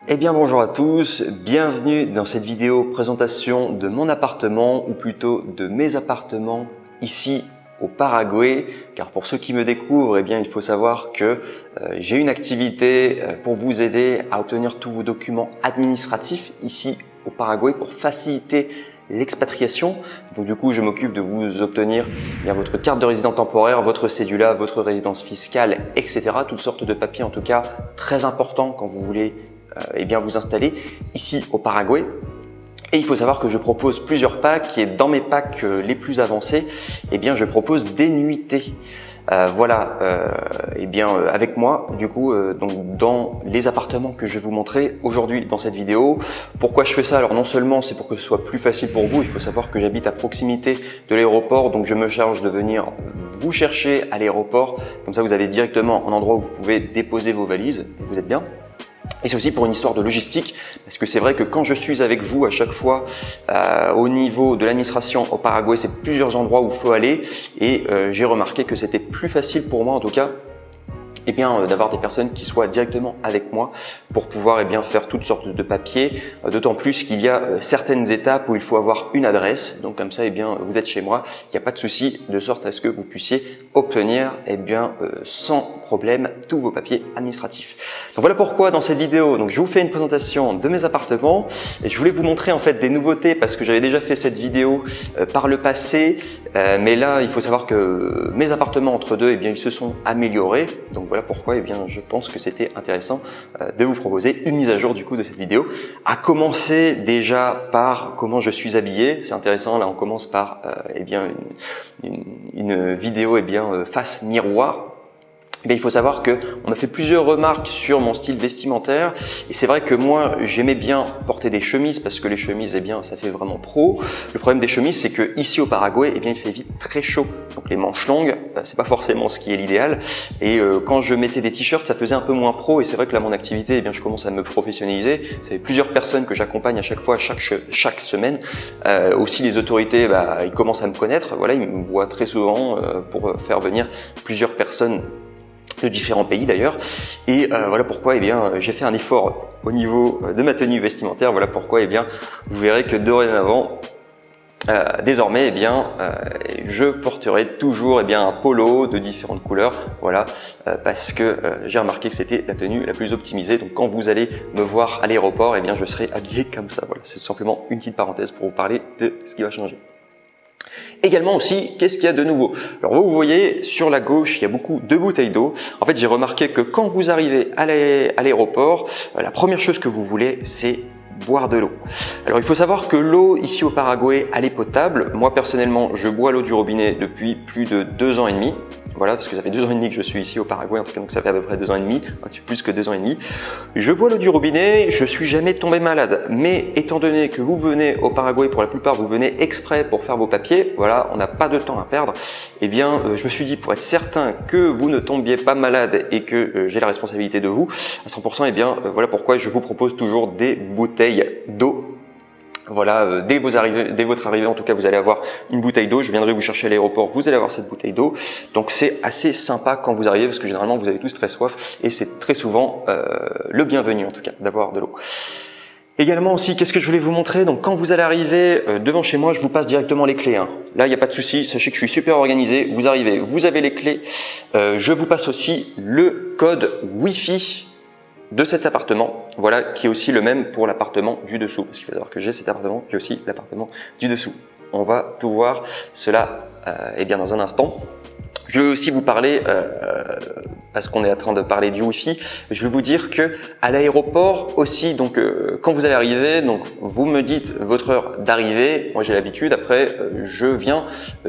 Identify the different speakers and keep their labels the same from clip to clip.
Speaker 1: Eh bien bonjour à tous, bienvenue dans cette vidéo présentation de mon appartement ou plutôt de mes appartements ici au Paraguay, car pour ceux qui me découvrent, eh bien il faut savoir que j'ai une activité pour vous aider à obtenir tous vos documents administratifs ici au Paraguay pour faciliter l'expatriation. Donc du coup je m'occupe de vous obtenir votre carte de résident temporaire, votre cédula, votre résidence fiscale, etc. Toutes sortes de papiers en tout cas très importants quand vous voulez vous installer ici au Paraguay. Et il faut savoir que je propose plusieurs packs et dans mes packs les plus avancés, je propose des nuitées. Avec moi du coup donc dans les appartements que je vais vous montrer aujourd'hui dans cette vidéo. Pourquoi je fais ça? Alors non seulement c'est pour que ce soit plus facile pour vous, il faut savoir que j'habite à proximité de l'aéroport, donc je me charge de venir vous chercher à l'aéroport, comme ça vous avez directement un endroit où vous pouvez déposer vos valises, vous êtes bien. Et c'est aussi pour une histoire de logistique, parce que c'est vrai que quand je suis avec vous à chaque fois au niveau de l'administration au Paraguay, c'est plusieurs endroits où il faut aller et j'ai remarqué que c'était plus facile pour moi en tout cas d'avoir des personnes qui soient directement avec moi pour pouvoir faire toutes sortes de papiers, d'autant plus qu'il y a certaines étapes où il faut avoir une adresse, donc comme ça vous êtes chez moi, il n'y a pas de souci, de sorte à ce que vous puissiez obtenir sans problème tous vos papiers administratifs. Donc voilà pourquoi dans cette vidéo, donc je vous fais une présentation de mes appartements et je voulais vous montrer en fait des nouveautés parce que j'avais déjà fait cette vidéo par le passé, mais là il faut savoir que mes appartements entre deux ils se sont améliorés, donc voilà pourquoi je pense que c'était intéressant de vous proposer une mise à jour du coup de cette vidéo. À commencer déjà par comment je suis habillé, c'est intéressant. Là on commence par une vidéo face miroir. Il faut savoir que on m'a fait plusieurs remarques sur mon style vestimentaire et c'est vrai que moi j'aimais bien porter des chemises parce que les chemises ça fait vraiment pro. Le problème des chemises c'est que ici au Paraguay il fait vite très chaud, donc les manches longues c'est pas forcément ce qui est l'idéal et quand je mettais des t-shirts ça faisait un peu moins pro et c'est vrai que là mon activité je commence à me professionnaliser. C'est plusieurs personnes que j'accompagne à chaque fois chaque semaine. Aussi les autorités ils commencent à me connaître, voilà, ils me voient très souvent pour faire venir plusieurs personnes de différents pays d'ailleurs et voilà pourquoi j'ai fait un effort au niveau de ma tenue vestimentaire. Voilà pourquoi vous verrez que dorénavant désormais je porterai toujours un polo de différentes couleurs, voilà, parce que j'ai remarqué que c'était la tenue la plus optimisée. Donc quand vous allez me voir à l'aéroport je serai habillé comme ça. Voilà, c'est simplement une petite parenthèse pour vous parler de ce qui va changer. Également aussi, qu'est-ce qu'il y a de nouveau? Alors vous voyez sur la gauche, il y a beaucoup de bouteilles d'eau. En fait, j'ai remarqué que quand vous arrivez à l'aéroport, la première chose que vous voulez, c'est boire de l'eau. Alors il faut savoir que l'eau ici au Paraguay, elle est potable. Moi personnellement, je bois l'eau du robinet depuis plus de 2 ans et demi. Voilà, parce que ça fait 2 ans et demi que je suis ici au Paraguay, en tout cas, donc ça fait à peu près 2 ans et demi, un petit peu plus que 2 ans et demi. Je bois l'eau du robinet, je suis jamais tombé malade, mais étant donné que vous venez au Paraguay, pour la plupart, vous venez exprès pour faire vos papiers, voilà, on n'a pas de temps à perdre, je me suis dit, pour être certain que vous ne tombiez pas malade et que j'ai la responsabilité de vous, à 100%, voilà pourquoi je vous propose toujours des bouteilles d'eau. Voilà, dès votre arrivée, en tout cas, vous allez avoir une bouteille d'eau. Je viendrai vous chercher à l'aéroport, vous allez avoir cette bouteille d'eau. Donc c'est assez sympa quand vous arrivez parce que généralement vous avez tous très soif et c'est très souvent le bienvenu en tout cas d'avoir de l'eau. Également aussi, qu'est-ce que je voulais vous montrer? Donc quand vous allez arriver devant chez moi, je vous passe directement les clés. Là, il n'y a pas de souci, sachez que je suis super organisé. Vous arrivez, vous avez les clés. Je vous passe aussi le code Wi-Fi de cet appartement, voilà, qui est aussi le même pour l'appartement du dessous, parce qu'il faut savoir que j'ai cet appartement, j'ai aussi l'appartement du dessous. On va tout voir cela dans un instant. Je vais aussi vous parler, parce qu'on est en train de parler du Wi-Fi, je vais vous dire que à l'aéroport aussi, donc quand vous allez arriver, donc vous me dites votre heure d'arrivée. Moi j'ai l'habitude, après je viens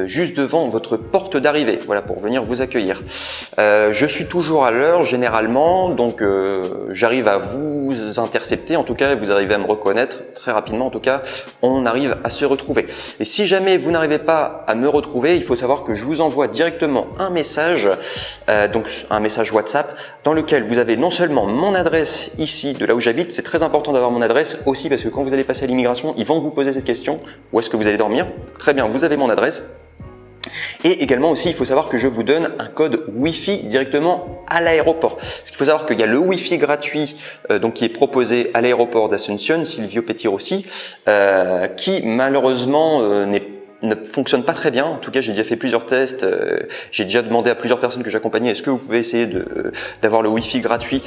Speaker 1: juste devant votre porte d'arrivée, voilà, pour venir vous accueillir. Je suis toujours à l'heure généralement, donc j'arrive à vous intercepter, en tout cas vous arrivez à me reconnaître très rapidement, en tout cas on arrive à se retrouver. Et si jamais vous n'arrivez pas à me retrouver, il faut savoir que je vous envoie directement un message, donc un message WhatsApp dans lequel vous avez non seulement mon adresse ici de là où j'habite, c'est très important d'avoir mon adresse aussi parce que quand vous allez passer à l'immigration, ils vont vous poser cette question, où est-ce que vous allez dormir? Très bien, vous avez mon adresse. Et également aussi, il faut savoir que je vous donne un code Wi-Fi directement à l'aéroport. Parce qu'il faut savoir qu'il y a le Wi-Fi gratuit donc qui est proposé à l'aéroport d'Asunción, Silvio Pettirossi, qui malheureusement ne fonctionne pas très bien. En tout cas, j'ai déjà fait plusieurs tests. J'ai déjà demandé à plusieurs personnes que j'accompagnais, est-ce que vous pouvez essayer d'avoir le Wi-Fi gratuit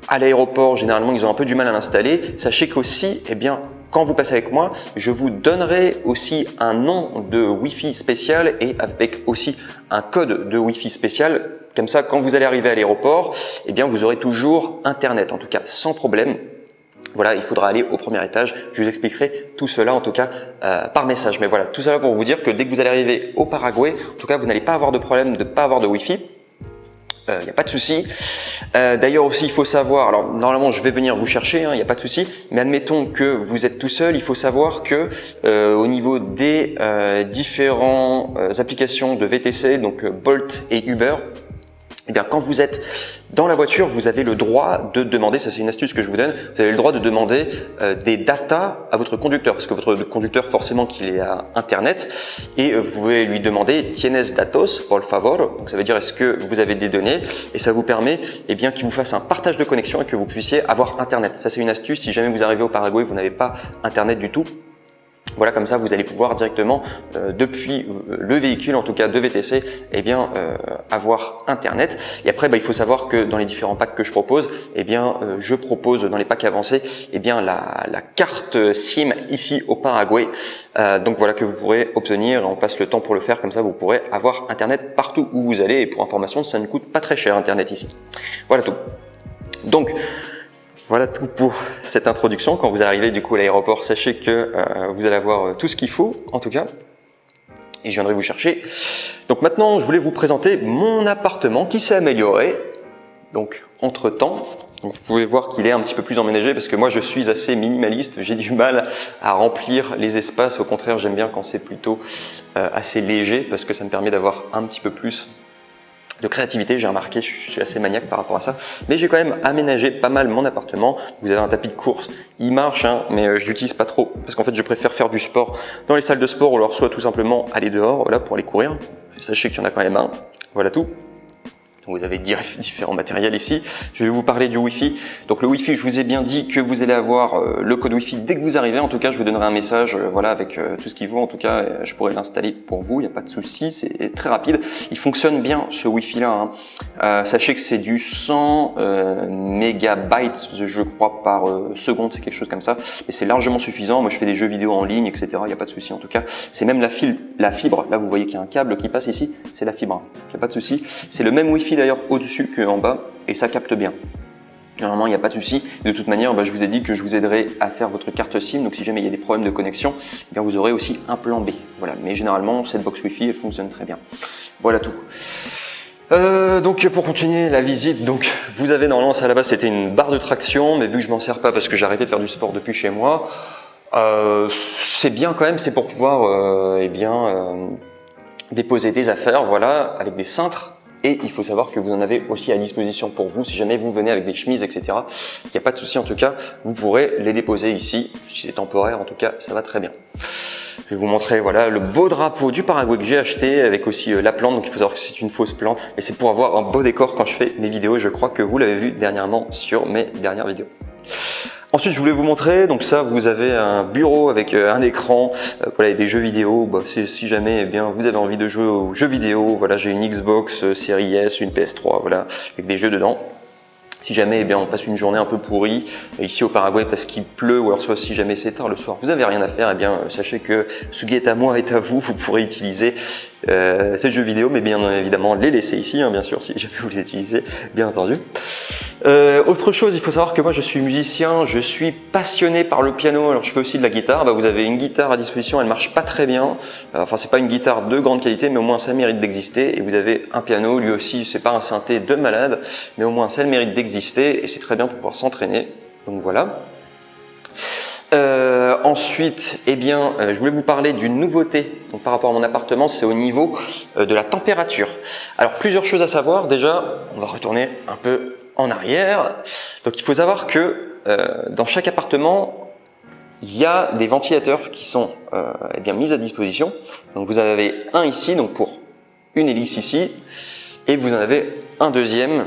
Speaker 1: à l'aéroport? Généralement, ils ont un peu du mal à l'installer. Sachez qu'aussi, eh bien, quand vous passez avec moi, je vous donnerai aussi un nom de Wi-Fi spécial et avec aussi un code de Wi-Fi spécial. Comme ça, quand vous allez arriver à l'aéroport, eh bien, vous aurez toujours Internet, en tout cas sans problème. Voilà, il faudra aller au premier étage. Je vous expliquerai tout cela en tout cas par message. Mais voilà, tout cela pour vous dire que dès que vous allez arriver au Paraguay, en tout cas, vous n'allez pas avoir de problème de ne pas avoir de Wi-Fi. Il n'y a pas de souci. D'ailleurs aussi, il faut savoir, alors normalement je vais venir vous chercher, il n'y a pas de souci, mais admettons que vous êtes tout seul, il faut savoir que au niveau des différentes applications de VTC, donc Bolt et Uber, eh bien, quand vous êtes dans la voiture, vous avez le droit de demander, ça c'est une astuce que je vous donne, vous avez le droit de demander des datas à votre conducteur, parce que votre conducteur forcément qu'il est à Internet, et vous pouvez lui demander tienes datos, por favor, donc ça veut dire est-ce que vous avez des données, et ça vous permet eh bien qu'il vous fasse un partage de connexion et que vous puissiez avoir Internet. Ça c'est une astuce, si jamais vous arrivez au Paraguay, vous n'avez pas Internet du tout. Voilà, comme ça, vous allez pouvoir directement, depuis le véhicule, en tout cas de VTC, eh bien, avoir Internet. Et après, il faut savoir que dans les différents packs que je propose, eh bien, je propose dans les packs avancés, eh bien, la carte SIM ici au Paraguay. Donc voilà, que vous pourrez obtenir. On passe le temps pour le faire, comme ça, vous pourrez avoir Internet partout où vous allez. Et pour information, ça ne coûte pas très cher Internet ici. Voilà tout. Donc, voilà tout pour cette introduction. Quand vous arrivez du coup à l'aéroport, sachez que vous allez avoir tout ce qu'il faut, en tout cas. Et je viendrai vous chercher. Donc maintenant, je voulais vous présenter mon appartement qui s'est amélioré. Donc entre-temps, vous pouvez voir qu'il est un petit peu plus emménagé parce que moi je suis assez minimaliste. J'ai du mal à remplir les espaces. Au contraire, j'aime bien quand c'est plutôt assez léger parce que ça me permet d'avoir un petit peu plus de créativité. J'ai remarqué, je suis assez maniaque par rapport à ça, mais j'ai quand même aménagé pas mal mon appartement. Vous avez un tapis de course, il marche, mais je l'utilise pas trop parce qu'en fait je préfère faire du sport dans les salles de sport ou alors soit tout simplement aller dehors, voilà, pour aller courir. Sachez qu'il y en a quand même un. Voilà tout. Donc vous avez différents matériels ici. Je vais vous parler du Wi-Fi. Donc le Wi-Fi, je vous ai bien dit que vous allez avoir le code Wi-Fi dès que vous arrivez. En tout cas, je vous donnerai un message, voilà, avec tout ce qu'il faut. En tout cas, je pourrai l'installer pour vous. Il n'y a pas de souci, c'est très rapide. Il fonctionne bien ce Wi-Fi là. Sachez que c'est du 100 mégabytes, je crois, par seconde, c'est quelque chose comme ça. Et c'est largement suffisant. Moi, je fais des jeux vidéo en ligne, etc. Il n'y a pas de souci. En tout cas, c'est même la fibre. Là, vous voyez qu'il y a un câble qui passe ici. C'est la fibre. Il n'y a pas de souci. C'est le même Wi-Fi d'ailleurs au-dessus qu'en bas et ça capte bien. Normalement, il n'y a pas de souci. De toute manière, je vous ai dit que je vous aiderai à faire votre carte SIM. Donc, si jamais il y a des problèmes de connexion, eh bien, vous aurez aussi un plan B. Voilà. Mais généralement, cette box Wi-Fi, elle fonctionne très bien. Voilà tout. Donc, pour continuer la visite, donc vous avez normalement, ça là-bas, c'était une barre de traction, mais vu que je m'en sers pas parce que j'ai arrêté de faire du sport depuis chez moi, c'est bien quand même. C'est pour pouvoir, déposer des affaires, voilà, avec des cintres. Et il faut savoir que vous en avez aussi à disposition pour vous. Si jamais vous venez avec des chemises, etc., il n'y a pas de souci en tout cas. Vous pourrez les déposer ici. Si c'est temporaire, en tout cas, ça va très bien. Je vais vous montrer voilà, le beau drapeau du Paraguay que j'ai acheté avec aussi la plante. Donc il faut savoir que c'est une fausse plante. Et c'est pour avoir un beau décor quand je fais mes vidéos. Je crois que vous l'avez vu dernièrement sur mes dernières vidéos. Ensuite, je voulais vous montrer, donc ça, vous avez un bureau avec un écran, voilà, et des jeux vidéo. Si jamais, eh bien, vous avez envie de jouer aux jeux vidéo, voilà, j'ai une Xbox Series S, une PS3, voilà, avec des jeux dedans. Si jamais, eh bien, on passe une journée un peu pourrie ici au Paraguay parce qu'il pleut, ou alors soit si jamais c'est tard le soir, vous avez rien à faire, eh bien, sachez que ce qui est à moi est à vous. Vous pourrez utiliser ces jeux vidéo, mais bien évidemment les laisser ici, bien sûr, si jamais vous les utilisez, bien entendu. Autre chose, il faut savoir que moi je suis musicien, je suis passionné par le piano, alors je fais aussi de la guitare. Vous avez une guitare à disposition, elle marche pas très bien, enfin c'est pas une guitare de grande qualité, mais au moins ça mérite d'exister. Et vous avez un piano, lui aussi c'est pas un synthé de malade, mais au moins ça mérite d'exister et c'est très bien pour pouvoir s'entraîner. Donc voilà. Ensuite, je voulais vous parler d'une nouveauté. Donc, par rapport à mon appartement, c'est au niveau de la température. Alors, plusieurs choses à savoir. Déjà, on va retourner un peu en arrière. Donc, il faut savoir que dans chaque appartement, il y a des ventilateurs qui sont eh bien mis à disposition. Donc vous en avez un ici, donc pour une hélice ici, et vous en avez un deuxième,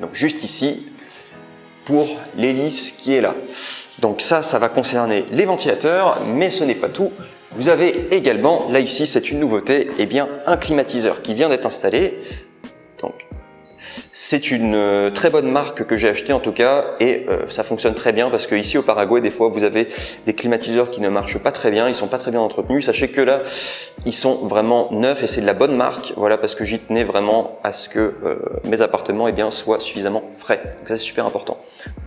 Speaker 1: donc juste ici, pour l'hélice qui est là. Donc ça va concerner les ventilateurs, mais ce n'est pas tout. Vous avez également, là ici, c'est une nouveauté, eh bien un climatiseur qui vient d'être installé. Donc c'est une très bonne marque que j'ai acheté en tout cas, et ça fonctionne très bien parce que ici au Paraguay, des fois vous avez des climatiseurs qui ne marchent pas très bien, ils sont pas très bien entretenus. Sachez que là, ils sont vraiment neufs et c'est de la bonne marque, voilà, parce que j'y tenais vraiment à ce que mes appartements eh bien, soient suffisamment frais. Donc ça c'est super important.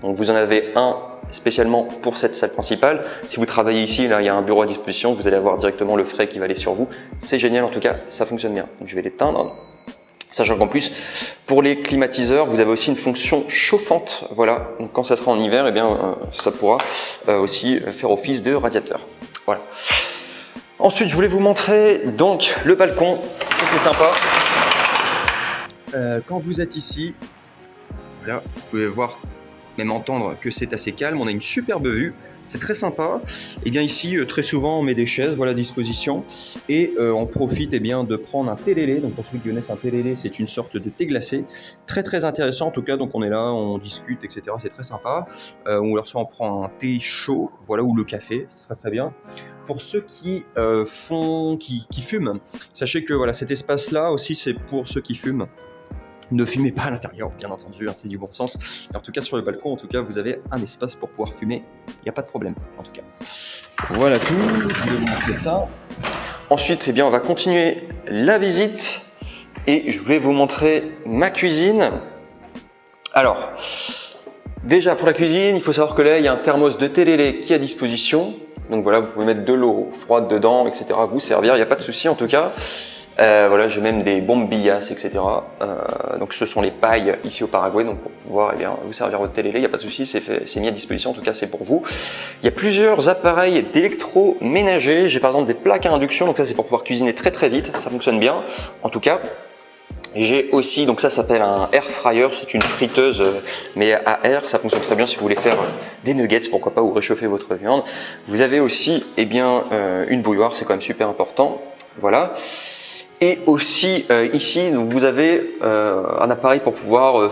Speaker 1: Donc vous en avez un spécialement pour cette salle principale. Si vous travaillez ici, là il y a un bureau à disposition, vous allez avoir directement le frais qui va aller sur vous. C'est génial en tout cas, ça fonctionne bien. Donc je vais l'éteindre. Sachant qu'en plus, pour les climatiseurs, vous avez aussi une fonction chauffante. Voilà, donc quand ça sera en hiver, eh bien, ça pourra aussi faire office de radiateur. Voilà. Ensuite, je voulais vous montrer donc le balcon. Ça, c'est sympa. Quand vous êtes ici, voilà, vous pouvez voir, même entendre que c'est assez calme. On a une superbe vue. C'est très sympa. Et bien ici, très souvent, on met des chaises voilà, à disposition et on profite eh bien, de prendre un thé lélé. Donc pour ceux qui connaissent un thé lélé, c'est une sorte de thé glacé. Très très intéressant en tout cas. Donc on est là, on discute, etc. C'est très sympa. Ou alors soit on prend un thé chaud, voilà, ou le café, c'est très très bien. Pour ceux qui fument, sachez que voilà, cet espace-là aussi, c'est pour ceux qui fument. Ne fumez pas à l'intérieur, bien entendu, hein, c'est du bon sens. Et en tout cas, sur le balcon, en tout cas, vous avez un espace pour pouvoir fumer. Il n'y a pas de problème, en tout cas. Voilà tout, je vais vous montrer ça. Ensuite, eh bien, on va continuer la visite et je vais vous montrer ma cuisine. Alors, déjà pour la cuisine, il faut savoir que là, il y a un thermos de thé lélé qui est à disposition. Donc voilà, vous pouvez mettre de l'eau froide dedans, etc. Vous servir, il n'y a pas de souci en tout cas. Voilà, j'ai même des bombillas, etc. Donc ce sont les pailles ici au Paraguay, donc pour pouvoir eh bien, vous servir votre thé lélé, il n'y a pas de souci, c'est mis à disposition, en tout cas c'est pour vous. Il y a plusieurs appareils d'électroménager, j'ai par exemple des plaques à induction, donc ça c'est pour pouvoir cuisiner très très vite, ça fonctionne bien en tout cas. J'ai aussi, donc ça s'appelle un air fryer, c'est une friteuse mais à air, ça fonctionne très bien si vous voulez faire des nuggets, pourquoi pas, ou réchauffer votre viande. Vous avez aussi eh bien, une bouilloire, c'est quand même super important, voilà. Et aussi ici, donc vous avez un appareil pour pouvoir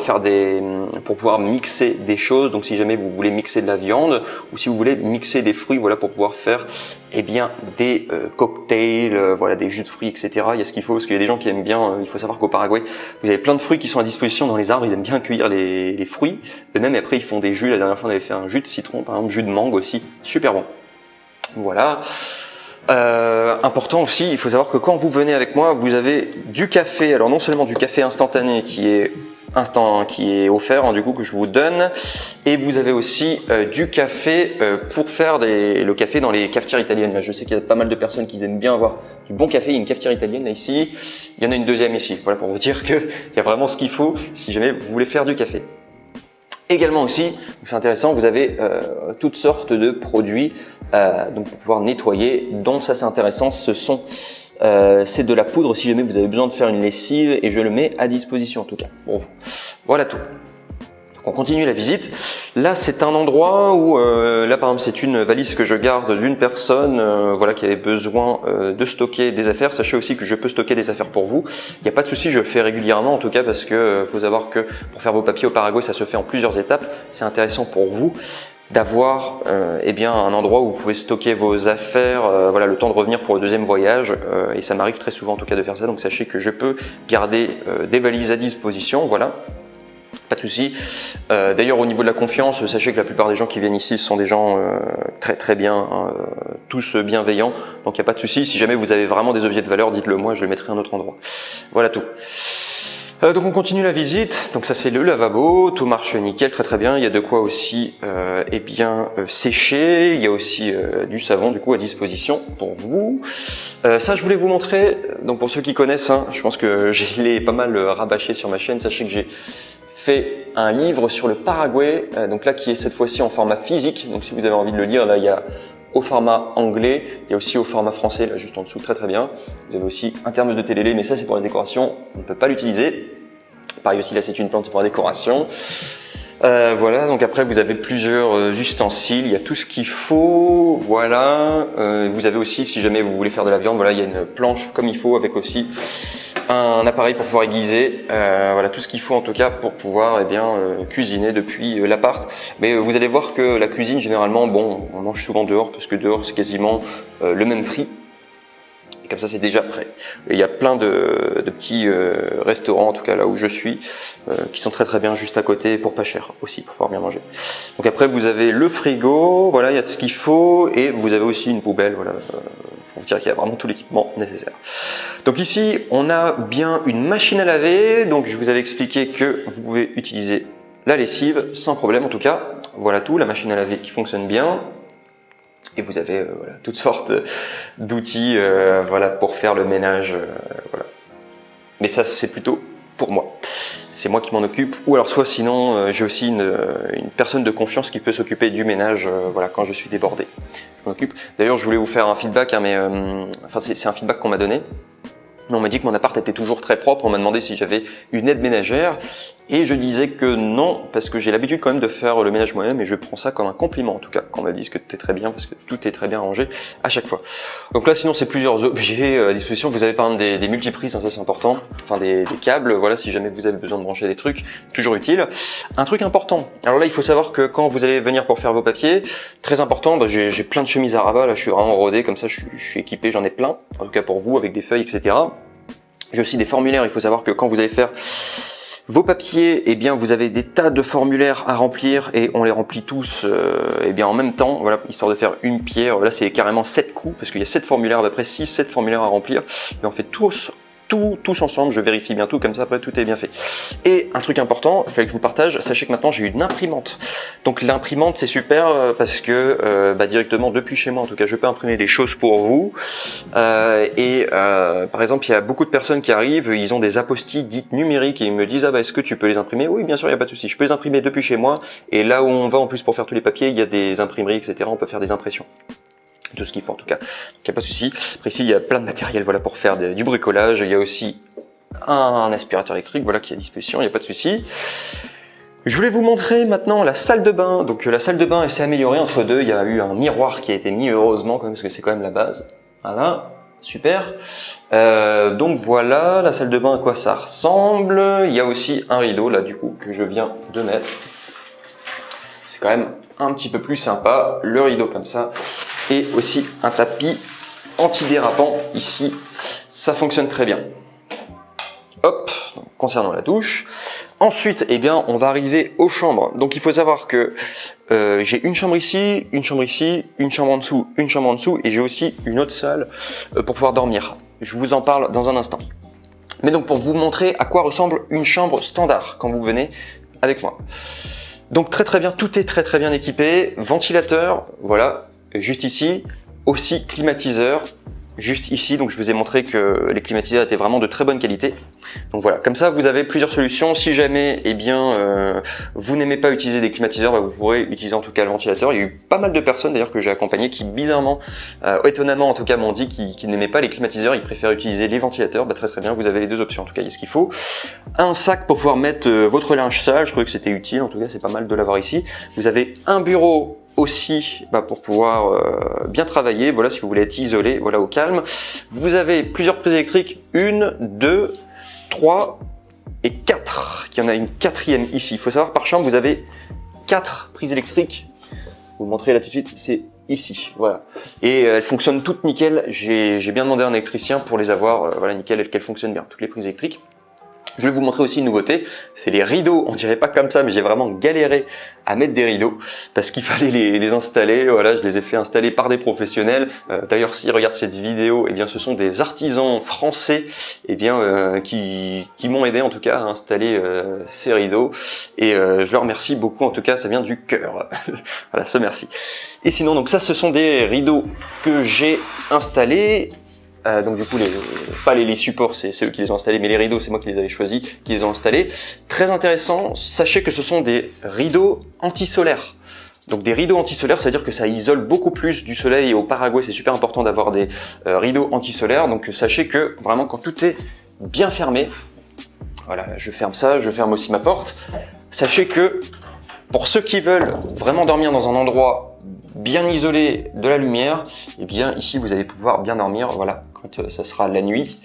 Speaker 1: pour pouvoir mixer des choses. Donc si jamais vous voulez mixer de la viande ou si vous voulez mixer des fruits, voilà, pour pouvoir faire eh bien des cocktails, voilà, des jus de fruits, etc. Il y a ce qu'il faut parce qu'il y a des gens qui aiment bien. Il faut savoir qu'au Paraguay, vous avez plein de fruits qui sont à disposition dans les arbres. Ils aiment bien cueillir les fruits. De même, après ils font des jus. La dernière fois, on avait fait un jus de citron, par exemple, jus de mangue aussi, super bon. Voilà. Important aussi, il faut savoir que quand vous venez avec moi, vous avez du café. Alors non seulement du café instantané qui est offert, hein, du coup que je vous donne, et vous avez aussi du café pour faire le café dans les cafetières italiennes. Là, je sais qu'il y a pas mal de personnes qui aiment bien avoir du bon café. Il y a une cafetière italienne là ici, il y en a une deuxième ici. Voilà pour vous dire que il y a vraiment ce qu'il faut si jamais vous voulez faire du café. Également aussi, c'est intéressant, vous avez toutes sortes de produits donc pour pouvoir nettoyer, dont ça c'est intéressant, c'est de la poudre si jamais vous avez besoin de faire une lessive et je le mets à disposition en tout cas pour vous. Voilà tout. Donc on continue la visite. Là c'est un endroit où, là par exemple c'est une valise que je garde d'une personne voilà, qui avait besoin de stocker des affaires. Sachez aussi que je peux stocker des affaires pour vous. Il n'y a pas de souci, je le fais régulièrement en tout cas parce que faut savoir que pour faire vos papiers au Paraguay ça se fait en plusieurs étapes. C'est intéressant pour vous d'avoir eh bien un endroit où vous pouvez stocker vos affaires, voilà, le temps de revenir pour le deuxième voyage et ça m'arrive très souvent en tout cas de faire ça. Donc sachez que je peux garder des valises à disposition, voilà. Pas de souci. D'ailleurs, au niveau de la confiance, sachez que la plupart des gens qui viennent ici sont des gens très très bien, hein, tous bienveillants. Donc il n'y a pas de souci. Si jamais vous avez vraiment des objets de valeur, dites-le moi, je les mettrai à un autre endroit. Voilà tout. Donc on continue la visite. Donc ça c'est le lavabo, tout marche nickel, très très bien. Il y a de quoi aussi eh bien sécher. Il y a aussi du savon du coup à disposition pour vous. Ça je voulais vous montrer. Donc pour ceux qui connaissent, hein, je pense que je l'ai pas mal rabâché sur ma chaîne. Sachez que j'ai fait un livre sur le Paraguay, donc là qui est cette fois-ci en format physique. Donc si vous avez envie de le lire, là il y a au format anglais, il y a aussi au format français, là juste en dessous, très très bien. Vous avez aussi un thermos de thé lélé, mais ça c'est pour la décoration, on ne peut pas l'utiliser. Pareil aussi, là c'est une plante pour la décoration. Voilà, donc après vous avez plusieurs ustensiles, il y a tout ce qu'il faut, voilà. Vous avez aussi, si jamais vous voulez faire de la viande, voilà, il y a une planche comme il faut avec aussi un appareil pour pouvoir aiguiser. Voilà, tout ce qu'il faut en tout cas pour pouvoir cuisiner depuis l'appart. Mais vous allez voir que la cuisine, généralement, bon, on mange souvent dehors parce que dehors c'est quasiment le même prix. Et comme ça, c'est déjà prêt. Et il y a plein de petits restaurants, en tout cas là où je suis, qui sont très bien juste à côté pour pas cher aussi, pour pouvoir bien manger. Donc après, vous avez le frigo, voilà, il y a tout ce qu'il faut, et vous avez aussi une poubelle, voilà, pour vous dire qu'il y a vraiment tout l'équipement nécessaire. Donc ici, on a bien une machine à laver. Donc je vous avais expliqué que vous pouvez utiliser la lessive sans problème, en tout cas. Voilà tout, la machine à laver qui fonctionne bien. Et vous avez voilà, toutes sortes d'outils voilà, pour faire le ménage. Voilà. Mais ça, c'est plutôt pour moi. C'est moi qui m'en occupe. Ou alors soit sinon, j'ai aussi une personne de confiance qui peut s'occuper du ménage voilà, quand je suis débordé. Je m'en occupe. D'ailleurs, je voulais vous faire un feedback, hein, mais enfin, c'est un feedback qu'on m'a donné. On m'a dit que mon appart était toujours très propre, on m'a demandé si j'avais une aide ménagère et je disais que non, parce que j'ai l'habitude quand même de faire le ménage moi-même et je prends ça comme un compliment en tout cas, quand on m'a dit que tout est très bien, parce que tout est très bien rangé à chaque fois. Donc là sinon c'est plusieurs objets à disposition, vous avez par exemple des multiprises, hein, ça c'est important, enfin des câbles, voilà, si jamais vous avez besoin de brancher des trucs, toujours utile. Un truc important, alors là il faut savoir que quand vous allez venir pour faire vos papiers, très important, bah, j'ai plein de chemises à rabat, là je suis vraiment rodé, comme ça je suis équipé, j'en ai plein, en tout cas pour vous, avec des feuilles, etc. J'ai aussi des formulaires, il faut savoir que quand vous allez faire vos papiers, eh bien vous avez des tas de formulaires à remplir et on les remplit tous eh bien en même temps, voilà, histoire de faire une pierre. Là c'est carrément 7 coups parce qu'il y a 7 formulaires, à peu près 6-7 formulaires à remplir et on fait tous ensemble, je vérifie bien tout, comme ça après tout est bien fait. Et un truc important, il fallait que je vous partage, sachez que maintenant j'ai une imprimante. Donc l'imprimante c'est super parce que directement depuis chez moi en tout cas je peux imprimer des choses pour vous. Par exemple il y a beaucoup de personnes qui arrivent, ils ont des apostilles dites numériques et ils me disent est-ce que tu peux les imprimer? Oui bien sûr, il n'y a pas de souci, je peux les imprimer depuis chez moi et là où on va en plus pour faire tous les papiers, il y a des imprimeries etc, on peut faire des impressions. Tout ce qu'il faut en tout cas, donc il n'y a pas de souci. Après ici il y a plein de matériel voilà, pour faire du bricolage, il y a aussi un aspirateur électrique voilà, qui est à disposition, il n'y a pas de souci. Je voulais vous montrer maintenant la salle de bain. Donc la salle de bain elle s'est améliorée entre deux, il y a eu un miroir qui a été mis heureusement quand même, parce que c'est quand même la base. Voilà, super. Donc voilà la salle de bain à quoi ça ressemble. Il y a aussi un rideau là du coup que je viens de mettre. C'est quand même un petit peu plus sympa, le rideau comme ça. Et aussi un tapis antidérapant ici, ça fonctionne très bien. Hop, donc, concernant la douche. Ensuite, eh bien, on va arriver aux chambres. Donc il faut savoir que j'ai une chambre ici, une chambre ici, une chambre en dessous, une chambre en dessous, et j'ai aussi une autre salle pour pouvoir dormir. Je vous en parle dans un instant. Mais donc pour vous montrer à quoi ressemble une chambre standard quand vous venez avec moi. Donc très bien, tout est très bien équipé. Ventilateur, voilà. Juste ici, aussi climatiseur, juste ici, donc je vous ai montré que les climatiseurs étaient vraiment de très bonne qualité. Donc voilà, comme ça vous avez plusieurs solutions. Si jamais vous n'aimez pas utiliser des climatiseurs, vous pourrez utiliser en tout cas le ventilateur. Il y a eu pas mal de personnes d'ailleurs que j'ai accompagnées qui bizarrement, étonnamment en tout cas m'ont dit qu'ils n'aimaient pas les climatiseurs, ils préfèrent utiliser les ventilateurs. Très bien, vous avez les deux options en tout cas, il y a ce qu'il faut. Un sac pour pouvoir mettre votre linge sale, je trouvais que c'était utile, en tout cas c'est pas mal de l'avoir ici. Vous avez un bureau aussi pour pouvoir bien travailler, voilà, si vous voulez être isolé, voilà, au calme. Vous avez plusieurs prises électriques, 1, 2, 3 et 4. Il y en a une quatrième ici. Il faut savoir par chambre vous avez 4 prises électriques. Je vous le montrer là tout de suite, c'est ici, voilà. Et elles fonctionnent toutes nickel. J'ai bien demandé à un électricien pour les avoir, voilà, nickel, qu'elles fonctionnent bien, toutes les prises électriques. Je vais vous montrer aussi une nouveauté, c'est les rideaux. On dirait pas comme ça, mais j'ai vraiment galéré à mettre des rideaux parce qu'il fallait les installer. Voilà, je les ai fait installer par des professionnels. D'ailleurs, s'ils regardent cette vidéo, eh bien, ce sont des artisans français, eh bien, qui m'ont aidé en tout cas à installer ces rideaux. Et je leur remercie beaucoup. En tout cas, ça vient du cœur. Voilà, ce merci. Et sinon, donc ça, ce sont des rideaux que j'ai installés. Donc du coup, pas les supports, c'est eux qui les ont installés, mais les rideaux, c'est moi qui les avais choisis, qui les ont installés. Très intéressant, sachez que ce sont des rideaux anti-solaires. Donc des rideaux anti-solaires, ça veut dire que ça isole beaucoup plus du soleil, et au Paraguay, c'est super important d'avoir des rideaux anti-solaires. Donc sachez que vraiment, quand tout est bien fermé, voilà, je ferme ça, je ferme aussi ma porte, sachez que Pour ceux qui veulent vraiment dormir dans un endroit bien isolé de la lumière, et bien ici vous allez pouvoir bien dormir, voilà, quand ça sera la nuit.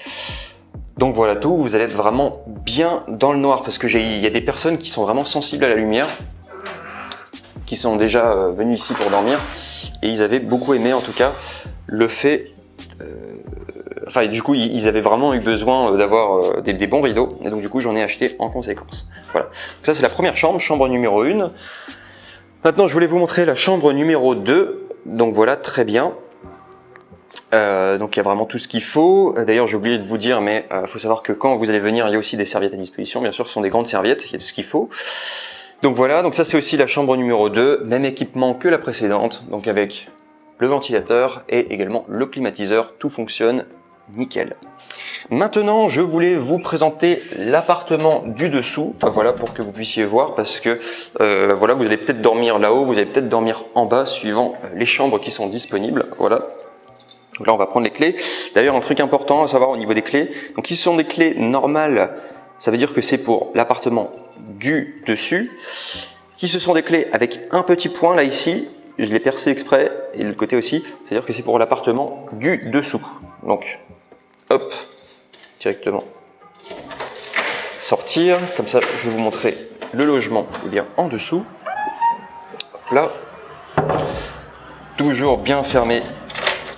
Speaker 1: Donc voilà tout, vous allez être vraiment bien dans le noir parce que il y a des personnes qui sont vraiment sensibles à la lumière, qui sont déjà venus ici pour dormir et ils avaient beaucoup aimé en tout cas le fait, enfin du coup ils avaient vraiment eu besoin d'avoir des bons rideaux et donc du coup j'en ai acheté en conséquence. Voilà, donc ça c'est la première chambre, chambre numéro 1. Maintenant je voulais vous montrer la chambre numéro 2, donc voilà très bien. Donc il y a vraiment tout ce qu'il faut. D'ailleurs j'ai oublié de vous dire, mais il faut savoir que quand vous allez venir, il y a aussi des serviettes à disposition. Bien sûr, ce sont des grandes serviettes, il y a tout ce qu'il faut. Donc voilà, donc ça c'est aussi la chambre numéro 2, même équipement que la précédente, donc avec le ventilateur et également le climatiseur, tout fonctionne nickel. Maintenant, je voulais vous présenter l'appartement du dessous, voilà, pour que vous puissiez voir, parce que voilà, vous allez peut-être dormir là-haut, vous allez peut-être dormir en bas, suivant les chambres qui sont disponibles, voilà. Donc là, on va prendre les clés. D'ailleurs, un truc important à savoir au niveau des clés. Donc, si ce sont des clés normales, ça veut dire que c'est pour l'appartement du dessus. Si ce sont des clés avec un petit point, là, ici, je l'ai percé exprès, et le côté aussi, c'est-à-dire que c'est pour l'appartement du dessous. Donc, hop, directement sortir. Comme ça, je vais vous montrer le logement, eh bien, en dessous. Là, toujours bien fermé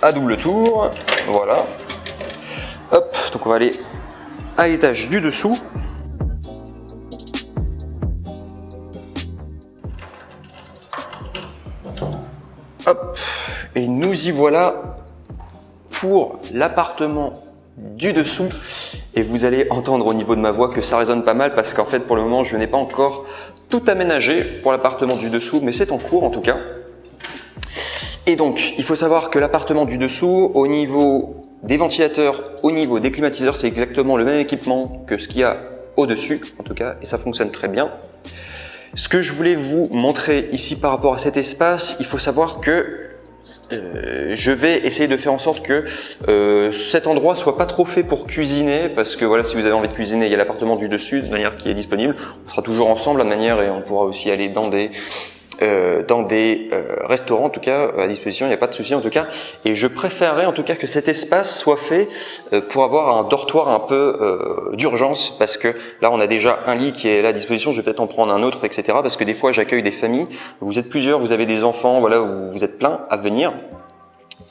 Speaker 1: à double tour, voilà. Hop, donc on va aller à l'étage du dessous. Hop, et nous y voilà pour l'appartement du dessous. Et vous allez entendre au niveau de ma voix que ça résonne pas mal parce qu'en fait pour le moment je n'ai pas encore tout aménagé pour l'appartement du dessous, mais c'est en cours en tout cas. Et donc, il faut savoir que l'appartement du dessous, au niveau des ventilateurs, au niveau des climatiseurs, c'est exactement le même équipement que ce qu'il y a au-dessus, en tout cas, et ça fonctionne très bien. Ce que je voulais vous montrer ici par rapport à cet espace, il faut savoir que je vais essayer de faire en sorte que cet endroit soit pas trop fait pour cuisiner, parce que voilà, si vous avez envie de cuisiner, il y a l'appartement du dessus de manière qui est disponible. On sera toujours ensemble de manière et on pourra aussi aller dans des restaurants en tout cas à disposition, il n'y a pas de souci en tout cas, et je préférerais en tout cas que cet espace soit fait pour avoir un dortoir un peu d'urgence, parce que là on a déjà un lit qui est là à disposition, je vais peut-être en prendre un autre, etc. parce que des fois j'accueille des familles, vous êtes plusieurs, vous avez des enfants, voilà, vous êtes plein à venir.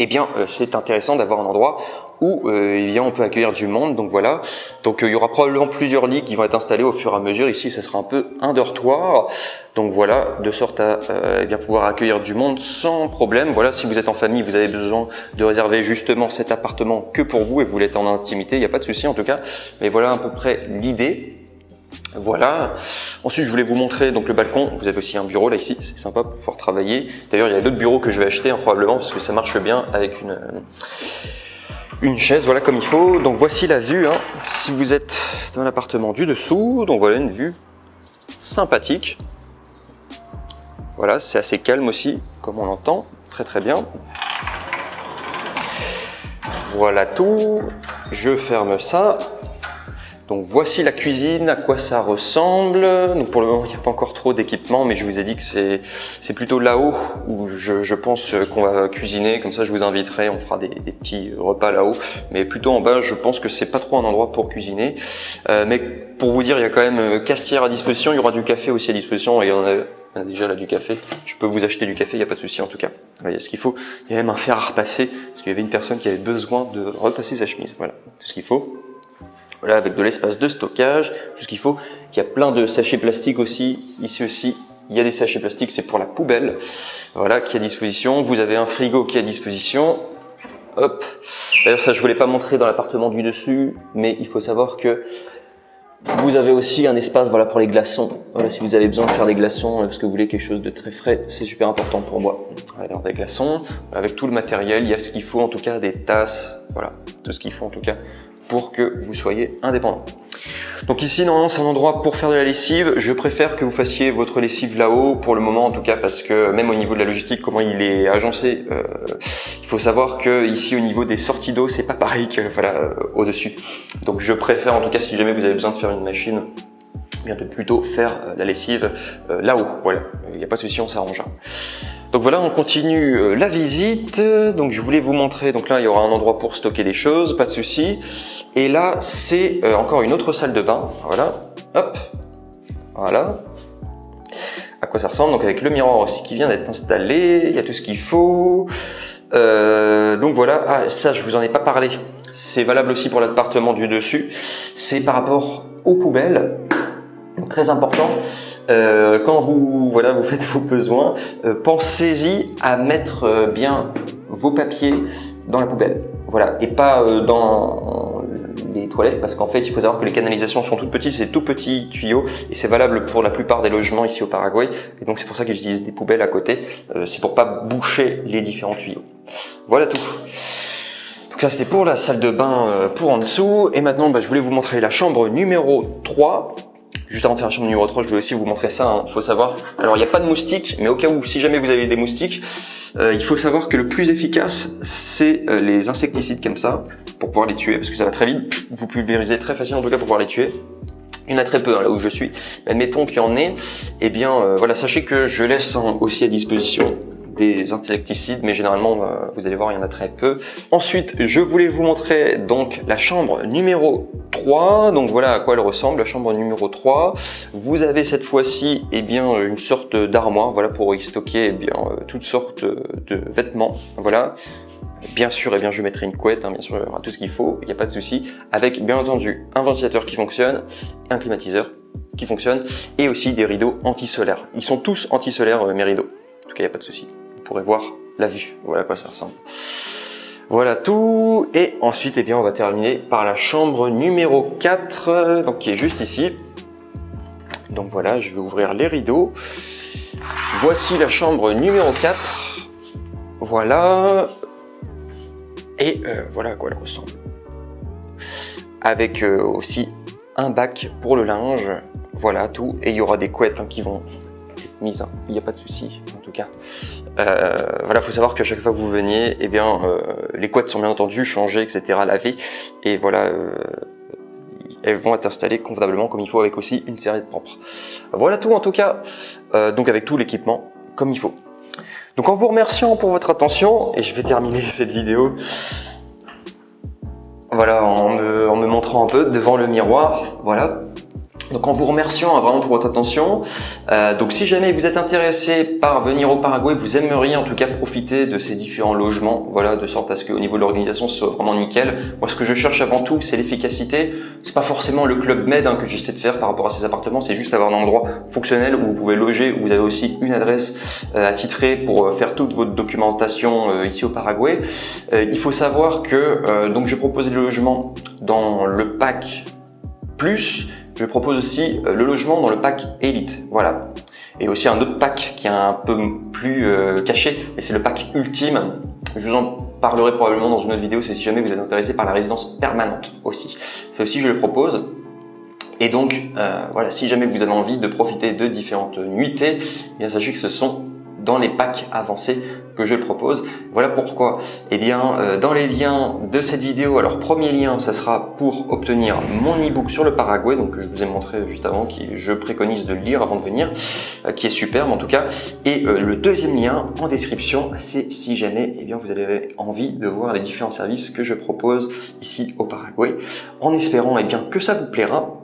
Speaker 1: Eh bien, c'est intéressant d'avoir un endroit où eh bien, on peut accueillir du monde. Donc voilà. Donc il y aura probablement plusieurs lits qui vont être installés au fur et à mesure. Ici, ça sera un peu un dortoir. Donc voilà, de sorte à eh bien, pouvoir accueillir du monde sans problème. Voilà, si vous êtes en famille, vous avez besoin de réserver justement cet appartement que pour vous et vous l'êtes en intimité, il n'y a pas de souci en tout cas. Mais voilà à peu près l'idée. Voilà. Ensuite, je voulais vous montrer donc le balcon. Vous avez aussi un bureau là ici, c'est sympa pour pouvoir travailler. D'ailleurs, il y a d'autres bureaux que je vais acheter probablement parce que ça marche bien avec une chaise, voilà comme il faut. Donc voici la vue. Si vous êtes dans l'appartement du dessous, donc voilà une vue sympathique. Voilà, c'est assez calme aussi, comme on l'entend, très très bien. Voilà tout. Je ferme ça. Donc voici la cuisine, à quoi ça ressemble. Donc pour le moment, il n'y a pas encore trop d'équipement, mais je vous ai dit que c'est plutôt là-haut où je pense qu'on va cuisiner. Comme ça, je vous inviterai, on fera des petits repas là-haut. Mais plutôt en bas, je pense que c'est pas trop un endroit pour cuisiner. Mais pour vous dire, il y a quand même cafetière à disposition. Il y aura du café aussi à disposition. Et il y en a déjà là du café. Je peux vous acheter du café, il n'y a pas de souci en tout cas. Il y a ce qu'il faut. Il y a même un fer à repasser parce qu'il y avait une personne qui avait besoin de repasser sa chemise. Voilà, tout ce qu'il faut. Voilà, avec de l'espace de stockage, tout ce qu'il faut. Il y a plein de sachets plastiques aussi. Ici aussi, il y a des sachets plastiques, c'est pour la poubelle. Voilà, qui est à disposition. Vous avez un frigo qui est à disposition. Hop. D'ailleurs, ça, je voulais pas montrer dans l'appartement du dessus, mais il faut savoir que vous avez aussi un espace, voilà, pour les glaçons. Voilà, si vous avez besoin de faire des glaçons, parce que vous voulez quelque chose de très frais, c'est super important pour moi. Voilà, d'avoir des glaçons, avec tout le matériel, il y a ce qu'il faut en tout cas, des tasses, voilà, tout ce qu'il faut en tout cas, pour que vous soyez indépendant. Donc ici, normalement, c'est un endroit pour faire de la lessive. Je préfère que vous fassiez votre lessive là-haut pour le moment, en tout cas, parce que même au niveau de la logistique, comment il est agencé, il faut savoir que ici, au niveau des sorties d'eau, c'est pas pareil que voilà au-dessus. Donc je préfère, en tout cas, si jamais vous avez besoin de faire une machine, bien de plutôt faire la lessive là-haut. Voilà, il n'y a pas de souci, on s'arrangera. Donc voilà, on continue la visite. Donc je voulais vous montrer, donc là il y aura un endroit pour stocker des choses, pas de souci. Et là c'est encore une autre salle de bain, voilà, hop, voilà. À quoi ça ressemble, donc avec le miroir aussi qui vient d'être installé, il y a tout ce qu'il faut. Donc voilà, ah, ça je vous en ai pas parlé, c'est valable aussi pour l'appartement du dessus, c'est par rapport aux poubelles. Donc, très important, quand vous faites vos besoins, pensez-y à mettre bien vos papiers dans la poubelle, voilà, et pas dans les toilettes, parce qu'en fait il faut savoir que les canalisations sont toutes petites, c'est tout petits tuyaux, et c'est valable pour la plupart des logements ici au Paraguay, et donc c'est pour ça qu'ils utilisent des poubelles à côté, c'est pour pas boucher les différents tuyaux. Voilà tout. Donc ça c'était pour la salle de bain pour en dessous, et maintenant je voulais vous montrer la chambre numéro 3. Juste avant de faire la chambre numéro 3, je voulais aussi vous montrer ça, hein. Faut savoir, alors il n'y a pas de moustiques, mais au cas où, si jamais vous avez des moustiques, il faut savoir que le plus efficace, c'est les insecticides comme ça, pour pouvoir les tuer, parce que ça va très vite, vous pulvérisez très facilement en tout cas pour pouvoir les tuer. Il y en a très peu hein, là où je suis, admettons qu'il y en ait, et bien voilà, sachez que je laisse aussi à disposition des insecticides, mais généralement vous allez voir il y en a très peu. Ensuite je voulais vous montrer donc la chambre numéro 3, donc voilà à quoi elle ressemble la chambre numéro 3. Vous avez cette fois-ci une sorte d'armoire, voilà, pour y stocker toutes sortes de vêtements, voilà. Bien sûr, je mettrai une couette, hein, bien sûr, il y aura tout ce qu'il faut, il n'y a pas de souci, avec bien entendu un ventilateur qui fonctionne, un climatiseur qui fonctionne, et aussi des rideaux anti-solaires. Ils sont tous anti-solaires mes rideaux, en tout cas il n'y a pas de souci. Vous pourrez voir la vue, voilà à quoi ça ressemble. Voilà tout, et ensuite on va terminer par la chambre numéro 4, donc qui est juste ici. Donc voilà, je vais ouvrir les rideaux. Voici la chambre numéro 4, voilà. Et voilà à quoi elle ressemble. Avec aussi un bac pour le linge, voilà tout. Et il y aura des couettes hein, qui vont être mises, hein. Il n'y a pas de souci en tout cas. Voilà, faut savoir qu'à chaque fois que vous veniez, les couettes sont bien entendu changées, etc., lavées. Et voilà, elles vont être installées convenablement comme il faut, avec aussi une serviette propre. Voilà tout en tout cas, donc avec tout l'équipement comme il faut. Donc en vous remerciant pour votre attention, et je vais terminer cette vidéo voilà, en me montrant un peu devant le miroir, voilà. Donc en vous remerciant vraiment pour votre attention. Donc si jamais vous êtes intéressé par venir au Paraguay, vous aimeriez en tout cas profiter de ces différents logements, voilà, de sorte à ce qu'au niveau de l'organisation ce soit vraiment nickel. Moi ce que je cherche avant tout c'est l'efficacité. C'est pas forcément le Club Med que j'essaie de faire par rapport à ces appartements, c'est juste avoir un endroit fonctionnel où vous pouvez loger, où vous avez aussi une adresse attitrée pour faire toute votre documentation ici au Paraguay. Il faut savoir que donc je propose le logement dans le pack plus. Je propose aussi le logement dans le pack Elite, voilà. Et aussi un autre pack qui est un peu plus caché, et c'est le pack Ultime. Je vous en parlerai probablement dans une autre vidéo, c'est si jamais vous êtes intéressé par la résidence permanente aussi. C'est aussi je le propose. Et donc, voilà, si jamais vous avez envie de profiter de différentes nuitées, eh bien sachez que ce sont dans les packs avancés que je le propose. Voilà pourquoi, dans les liens de cette vidéo, alors premier lien, ça sera pour obtenir mon e-book sur le Paraguay, donc je vous ai montré juste avant, qui je préconise de le lire avant de venir, qui est superbe en tout cas. Et le deuxième lien en description, c'est si jamais vous avez envie de voir les différents services que je propose ici au Paraguay, en espérant que ça vous plaira.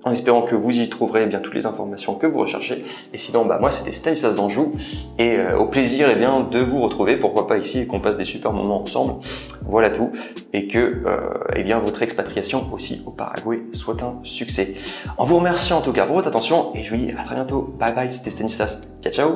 Speaker 1: En espérant que vous y trouverez toutes les informations que vous recherchez. Et sinon, moi c'était Stanislas d'Anjou, et au plaisir de vous retrouver, pourquoi pas ici, et qu'on passe des super moments ensemble. Voilà tout, et que votre expatriation aussi au Paraguay soit un succès. En vous remerciant en tout cas pour votre attention, et je vous dis à très bientôt. Bye bye, c'était Stanislas. Ciao ciao.